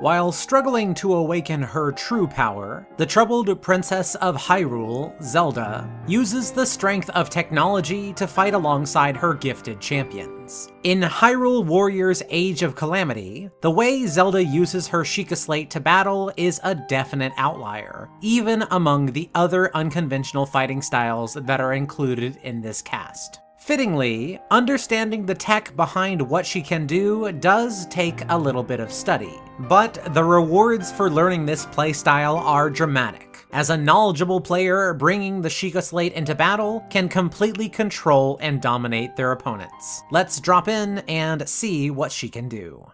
While struggling to awaken her true power, the troubled princess of Hyrule, Zelda, uses the strength of technology to fight alongside her gifted champions. In Hyrule Warriors Age of Calamity, the way Zelda uses her Sheikah Slate to battle is a definite outlier, even among the other unconventional fighting styles that are included in this cast. Fittingly, understanding the tech behind what she can do does take a little bit of study, but the rewards for learning this playstyle are dramatic, as a knowledgeable player bringing the Sheikah Slate into battle can completely control and dominate their opponents. Let's drop in and see what she can do.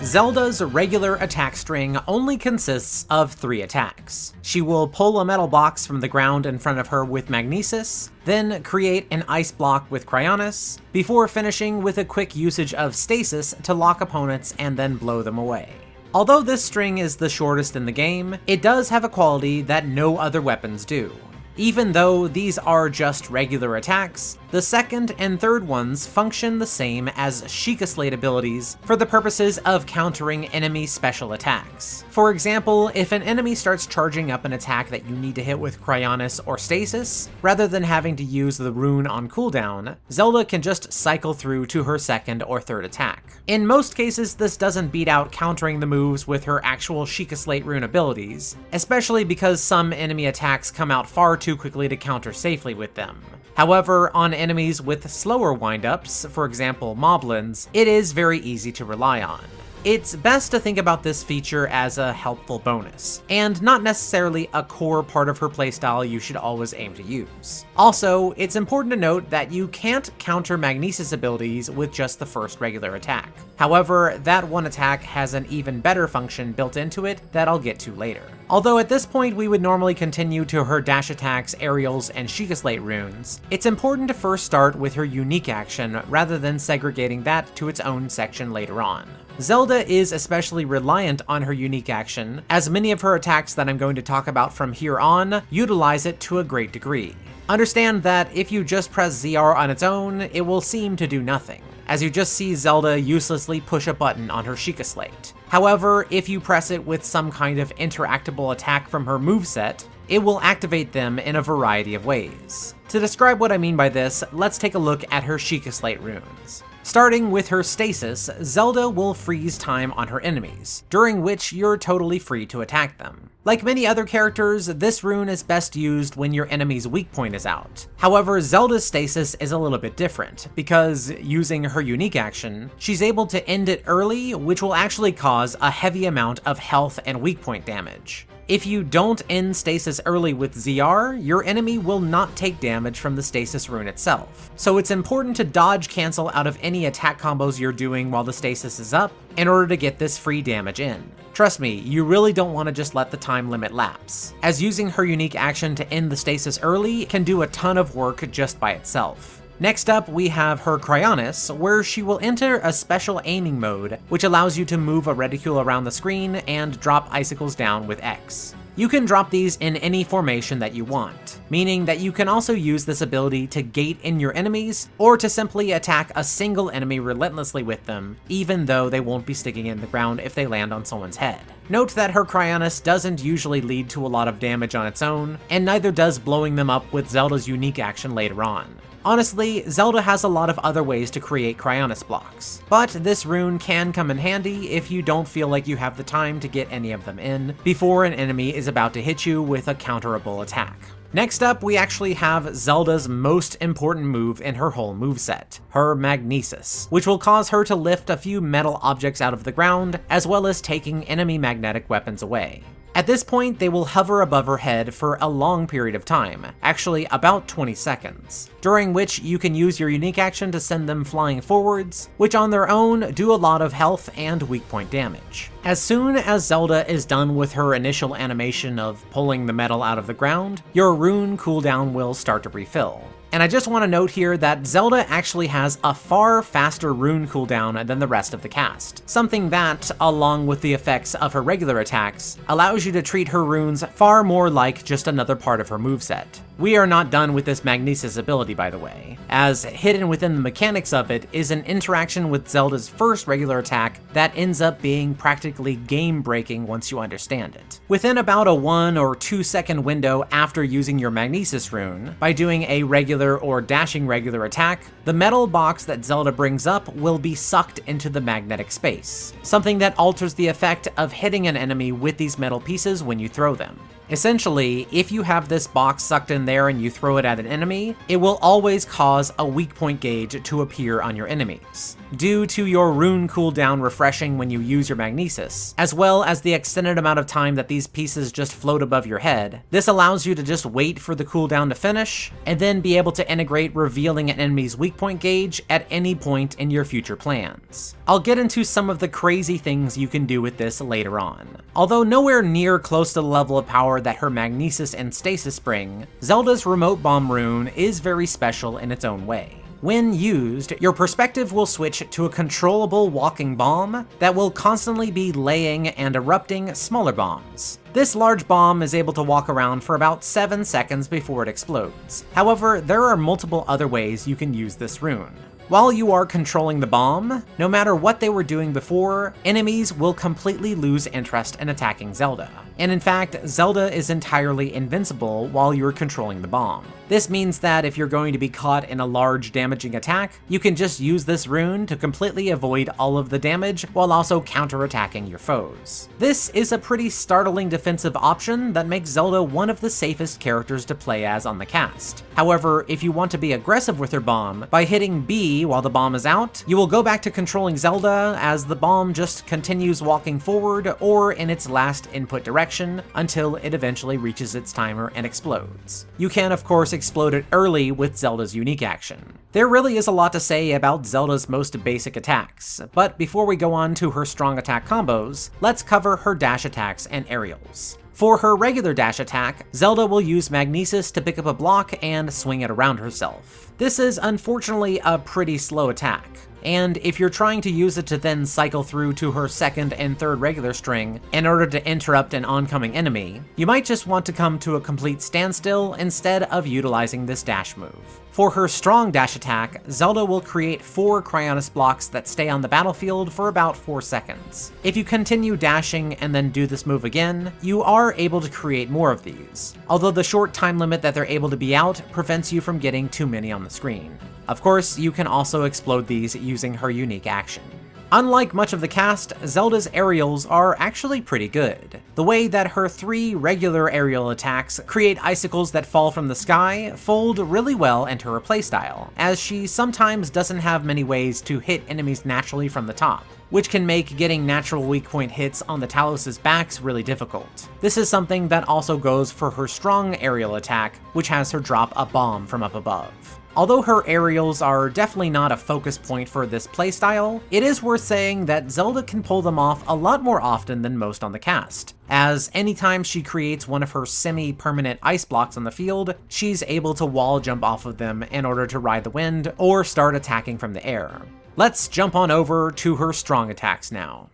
Zelda's regular attack string only consists of 3 attacks. She will pull a metal box from the ground in front of her with Magnesis, then create an ice block with Cryonis, before finishing with a quick usage of Stasis to lock opponents and then blow them away. Although this string is the shortest in the game, it does have a quality that no other weapons do. Even though these are just regular attacks, the second and third ones function the same as Sheikah Slate abilities for the purposes of countering enemy special attacks. For example, if an enemy starts charging up an attack that you need to hit with Cryonis or Stasis, rather than having to use the rune on cooldown, Zelda can just cycle through to her second or third attack. In most cases, this doesn't beat out countering the moves with her actual Sheikah Slate rune abilities, especially because some enemy attacks come out far too quickly to counter safely with them. However, on enemies with slower windups, for example moblins, it is very easy to rely on. It's best to think about this feature as a helpful bonus, and not necessarily a core part of her playstyle you should always aim to use. Also, it's important to note that you can't counter Magnesis abilities with just the first regular attack. However, that one attack has an even better function built into it that I'll get to later. Although at this point we would normally continue to her dash attacks, aerials, and Sheikah Slate runes, it's important to first start with her unique action rather than segregating that to its own section later on. Zelda is especially reliant on her unique action, as many of her attacks that I'm going to talk about from here on utilize it to a great degree. Understand that if you just press ZR on its own, it will seem to do nothing, as you just see Zelda uselessly push a button on her Sheikah Slate. However, if you press it with some kind of interactable attack from her moveset, it will activate them in a variety of ways. To describe what I mean by this, let's take a look at her Sheikah Slate runes. Starting with her Stasis, Zelda will freeze time on her enemies, during which you're totally free to attack them. Like many other characters, this rune is best used when your enemy's weak point is out. However, Zelda's Stasis is a little bit different, because using her unique action, she's able to end it early, which will actually cause a heavy amount of health and weak point damage. If you don't end Stasis early with ZR, your enemy will not take damage from the Stasis rune itself. So it's important to dodge cancel out of any attack combos you're doing while the Stasis is up in order to get this free damage in. Trust me, you really don't want to just let the time limit lapse, as using her unique action to end the Stasis early can do a ton of work just by itself. Next up, we have her Cryonis, where she will enter a special aiming mode, which allows you to move a reticule around the screen and drop icicles down with X. You can drop these in any formation that you want, meaning that you can also use this ability to gate in your enemies, or to simply attack a single enemy relentlessly with them, even though they won't be sticking in the ground if they land on someone's head. Note that her Cryonis doesn't usually lead to a lot of damage on its own, and neither does blowing them up with Zelda's unique action later on. Honestly, Zelda has a lot of other ways to create Cryonis blocks, but this rune can come in handy if you don't feel like you have the time to get any of them in before an enemy is about to hit you with a counterable attack. Next up, we actually have Zelda's most important move in her whole moveset, her Magnesis, which will cause her to lift a few metal objects out of the ground, as well as taking enemy magnetic weapons away. At this point, they will hover above her head for a long period of time, actually about 20 seconds, during which you can use your unique action to send them flying forwards, which on their own do a lot of health and weak point damage. As soon as Zelda is done with her initial animation of pulling the metal out of the ground, your rune cooldown will start to refill. And I just want to note here that Zelda actually has a far faster rune cooldown than the rest of the cast, something that, along with the effects of her regular attacks, allows you to treat her runes far more like just another part of her moveset. We are not done with this Magnesis ability, by the way, as hidden within the mechanics of it is an interaction with Zelda's first regular attack that ends up being practically game-breaking once you understand it. Within about a 1 or 2 second window after using your Magnesis rune, by doing a regular or dashing regular attack, the metal box that Zelda brings up will be sucked into the magnetic space, something that alters the effect of hitting an enemy with these metal pieces when you throw them. Essentially, if you have this box sucked in there and you throw it at an enemy, it will always cause a weak point gauge to appear on your enemies. Due to your rune cooldown refreshing when you use your Magnesis, as well as the extended amount of time that these pieces just float above your head, this allows you to just wait for the cooldown to finish, and then be able to integrate revealing an enemy's weak point gauge at any point in your future plans. I'll get into some of the crazy things you can do with this later on. Although nowhere near close to the level of power that her Magnesis and Stasis bring, Zelda's Remote Bomb rune is very special in its own way. When used, your perspective will switch to a controllable walking bomb that will constantly be laying and erupting smaller bombs. This large bomb is able to walk around for about 7 seconds before it explodes. However, there are multiple other ways you can use this rune. While you are controlling the bomb, no matter what they were doing before, enemies will completely lose interest in attacking Zelda. And in fact, Zelda is entirely invincible while you're controlling the bomb. This means that if you're going to be caught in a large damaging attack, you can just use this rune to completely avoid all of the damage while also counterattacking your foes. This is a pretty startling defensive option that makes Zelda one of the safest characters to play as on the cast. However, if you want to be aggressive with your bomb, by hitting B while the bomb is out, you will go back to controlling Zelda as the bomb just continues walking forward or in its last input direction until it eventually reaches its timer and explodes. You can of course explode it early with Zelda's unique action. There really is a lot to say about Zelda's most basic attacks, but before we go on to her strong attack combos, let's cover her dash attacks and aerials. For her regular dash attack, Zelda will use Magnesis to pick up a block and swing it around herself. This is unfortunately a pretty slow attack, and if you're trying to use it to then cycle through to her second and third regular string in order to interrupt an oncoming enemy, you might just want to come to a complete standstill instead of utilizing this dash move. For her strong dash attack, Zelda will create 4 Cryonis blocks that stay on the battlefield for about 4 seconds. If you continue dashing and then do this move again, you are able to create more of these, although the short time limit that they're able to be out prevents you from getting too many on the screen. Of course, you can also explode these using her unique action. Unlike much of the cast, Zelda's aerials are actually pretty good. The way that her 3 regular aerial attacks create icicles that fall from the sky fold really well into her playstyle, as she sometimes doesn't have many ways to hit enemies naturally from the top, which can make getting natural weak point hits on the Talos' backs really difficult. This is something that also goes for her strong aerial attack, which has her drop a bomb from up above. Although her aerials are definitely not a focus point for this playstyle, it is worth saying that Zelda can pull them off a lot more often than most on the cast, as anytime she creates one of her semi-permanent ice blocks on the field, she's able to wall jump off of them in order to ride the wind or start attacking from the air. Let's jump on over to her strong attacks now.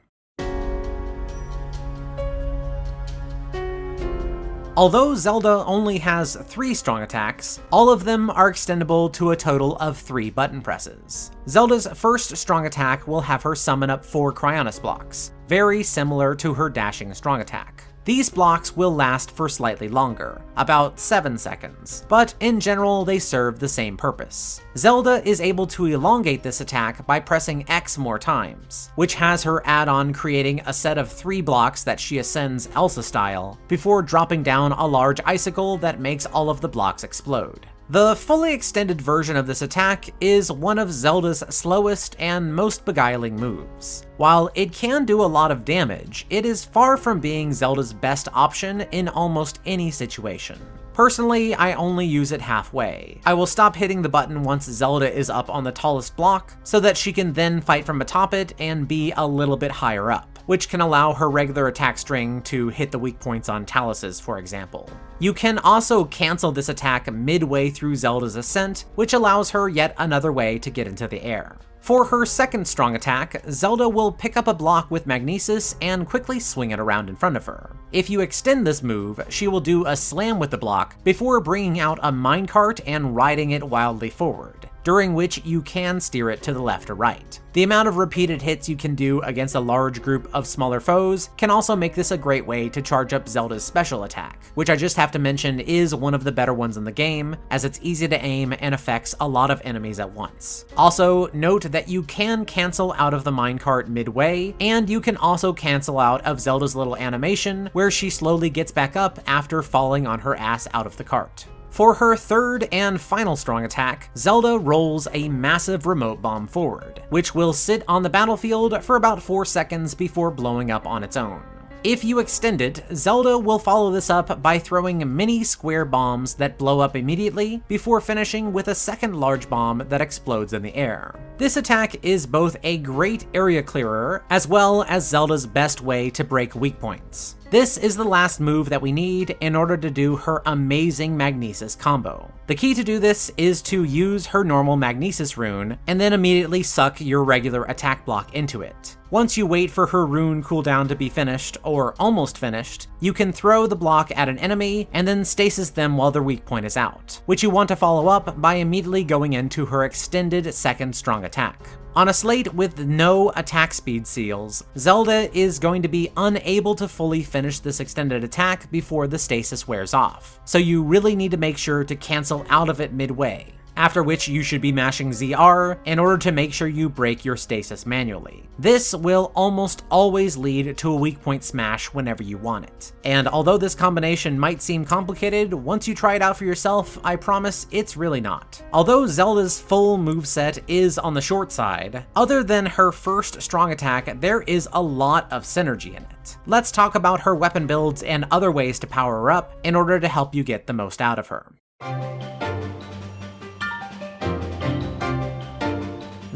Although Zelda only has 3 strong attacks, all of them are extendable to a total of 3 button presses. Zelda's first strong attack will have her summon up 4 Cryonis blocks, very similar to her dashing strong attack. These blocks will last for slightly longer, about 7 seconds, but in general they serve the same purpose. Zelda is able to elongate this attack by pressing X more times, which has her add-on creating a set of 3 blocks that she ascends Elsa style, before dropping down a large icicle that makes all of the blocks explode. The fully extended version of this attack is one of Zelda's slowest and most beguiling moves. While it can do a lot of damage, it is far from being Zelda's best option in almost any situation. Personally, I only use it halfway. I will stop hitting the button once Zelda is up on the tallest block, so that she can then fight from atop it and be a little bit higher up. which can allow her regular attack string to hit the weak points on Taluses, for example. You can also cancel this attack midway through Zelda's ascent, which allows her yet another way to get into the air. For her second strong attack, Zelda will pick up a block with Magnesis and quickly swing it around in front of her. If you extend this move, she will do a slam with the block before bringing out a minecart and riding it wildly forward, during which you can steer it to the left or right. The amount of repeated hits you can do against a large group of smaller foes can also make this a great way to charge up Zelda's special attack, which I just have to mention is one of the better ones in the game, as it's easy to aim and affects a lot of enemies at once. Also, note that you can cancel out of the minecart midway, and you can also cancel out of Zelda's little animation where she slowly gets back up after falling on her ass out of the cart. For her third and final strong attack, Zelda rolls a massive remote bomb forward, which will sit on the battlefield for about 4 seconds before blowing up on its own. If you extend it, Zelda will follow this up by throwing mini square bombs that blow up immediately before finishing with a second large bomb that explodes in the air. This attack is both a great area clearer as well as Zelda's best way to break weak points. This is the last move that we need in order to do her amazing Magnesis combo. The key to do this is to use her normal Magnesis rune and then immediately suck your regular attack block into it. Once you wait for her rune cooldown to be finished, or almost finished, you can throw the block at an enemy and then stasis them while their weak point is out, which you want to follow up by immediately going into her extended second strong attack. On a slate with no attack speed seals, Zelda is going to be unable to fully finish this extended attack before the stasis wears off, so you really need to make sure to cancel out of it midway, after which you should be mashing ZR in order to make sure you break your stasis manually. This will almost always lead to a weak point smash whenever you want it. And although this combination might seem complicated, once you try it out for yourself, I promise it's really not. Although Zelda's full moveset is on the short side, other than her first strong attack, there is a lot of synergy in it. Let's talk about her weapon builds and other ways to power her up in order to help you get the most out of her.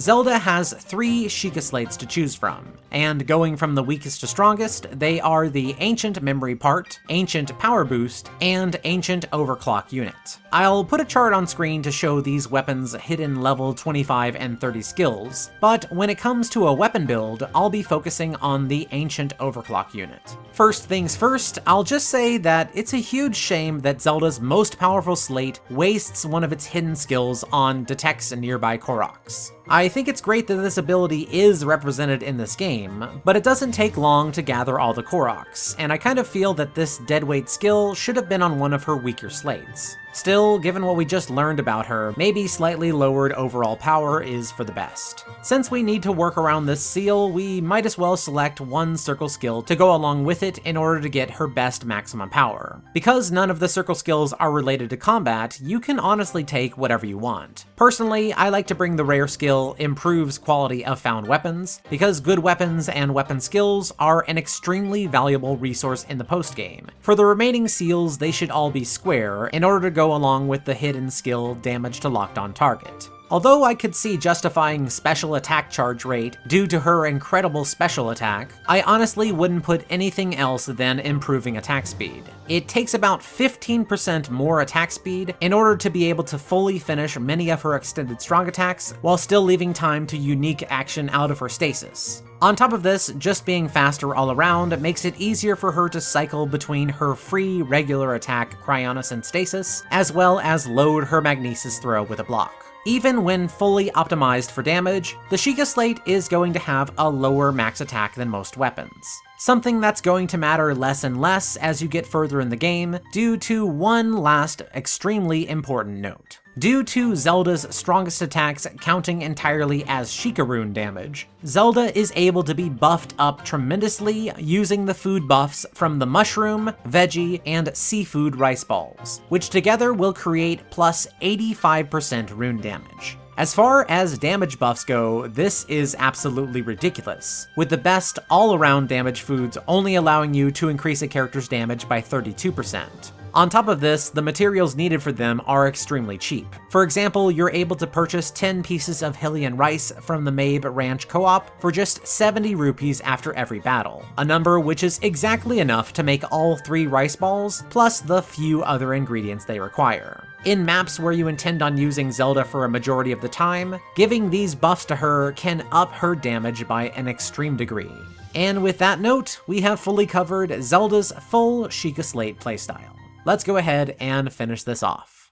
Zelda has 3 Sheikah Slates to choose from, and going from the weakest to strongest, they are the Ancient Memory Part, Ancient Power Boost, and Ancient Overclock Unit. I'll put a chart on screen to show these weapons' hidden level 25 and 30 skills, but when it comes to a weapon build, I'll be focusing on the Ancient Overclock Unit. First things first, I'll just say that it's a huge shame that Zelda's most powerful slate wastes one of its hidden skills on detects nearby Koroks. I think it's great that this ability is represented in this game, but it doesn't take long to gather all the Koroks, and I kind of feel that this deadweight skill should have been on one of her weaker slates. Still, given what we just learned about her, maybe slightly lowered overall power is for the best. Since we need to work around this seal, we might as well select one circle skill to go along with it in order to get her best maximum power. Because none of the circle skills are related to combat, you can honestly take whatever you want. Personally, I like to bring the rare skill Improves Quality of Found Weapons, because good weapons and weapon skills are an extremely valuable resource in the post-game. For the remaining seals, they should all be square in order to go along with the hidden skill Damage to Locked On Target. Although I could see justifying special attack charge rate due to her incredible special attack, I honestly wouldn't put anything else than improving attack speed. It takes about 15% more attack speed in order to be able to fully finish many of her extended strong attacks while still leaving time to unique action out of her stasis. On top of this, just being faster all around makes it easier for her to cycle between her free regular attack Cryonis and Stasis, as well as load her Magnesis throw with a block. Even when fully optimized for damage, the Sheikah Slate is going to have a lower max attack than most weapons. Something that's going to matter less and less as you get further in the game, due to one last extremely important note. Due to Zelda's strongest attacks counting entirely as Sheikah rune damage, Zelda is able to be buffed up tremendously using the food buffs from the mushroom, veggie, and seafood rice balls, which together will create plus 85% rune damage. As far as damage buffs go, this is absolutely ridiculous, with the best all-around damage foods only allowing you to increase a character's damage by 32%. On top of this, the materials needed for them are extremely cheap. For example, you're able to purchase 10 pieces of Hylian rice from the Mabe Ranch Co-op for just 70 rupees after every battle, a number which is exactly enough to make all 3 rice balls, plus the few other ingredients they require. In maps where you intend on using Zelda for a majority of the time, giving these buffs to her can up her damage by an extreme degree. And with that note, we have fully covered Zelda's full Sheikah Slate playstyle. Let's go ahead and finish this off.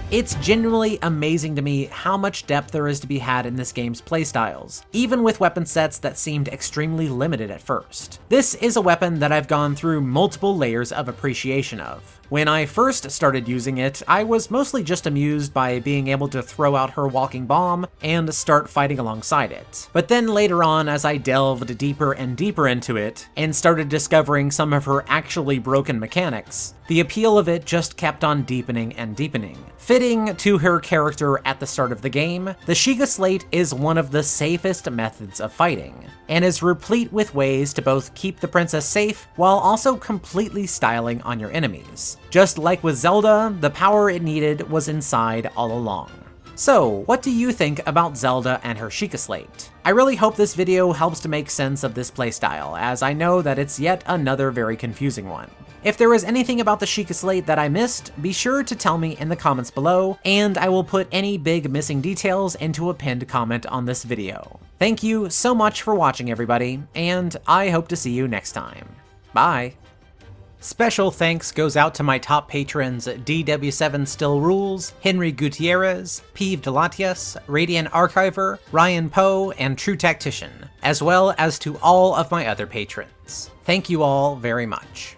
It's genuinely amazing to me how much depth there is to be had in this game's playstyles, even with weapon sets that seemed extremely limited at first. This is a weapon that I've gone through multiple layers of appreciation of. When I first started using it, I was mostly just amused by being able to throw out her walking bomb and start fighting alongside it. But then later on, as I delved deeper and deeper into it, and started discovering some of her actually broken mechanics, the appeal of it just kept on deepening and deepening. Fitting to her character at the start of the game, the Sheikah Slate is one of the safest methods of fighting, and is replete with ways to both keep the princess safe while also completely styling on your enemies. Just like with Zelda, the power it needed was inside all along. So, what do you think about Zelda and her Sheikah Slate? I really hope this video helps to make sense of this playstyle, as I know that it's yet another very confusing one. If there was anything about the Sheikah Slate that I missed, be sure to tell me in the comments below, and I will put any big missing details into a pinned comment on this video. Thank you so much for watching, everybody, and I hope to see you next time. Bye! Special thanks goes out to my top patrons DW7 Still Rules, Henry Gutierrez, Peeve Delatius, Radiant Archiver, Ryan Poe, and True Tactician, as well as to all of my other patrons. Thank you all very much.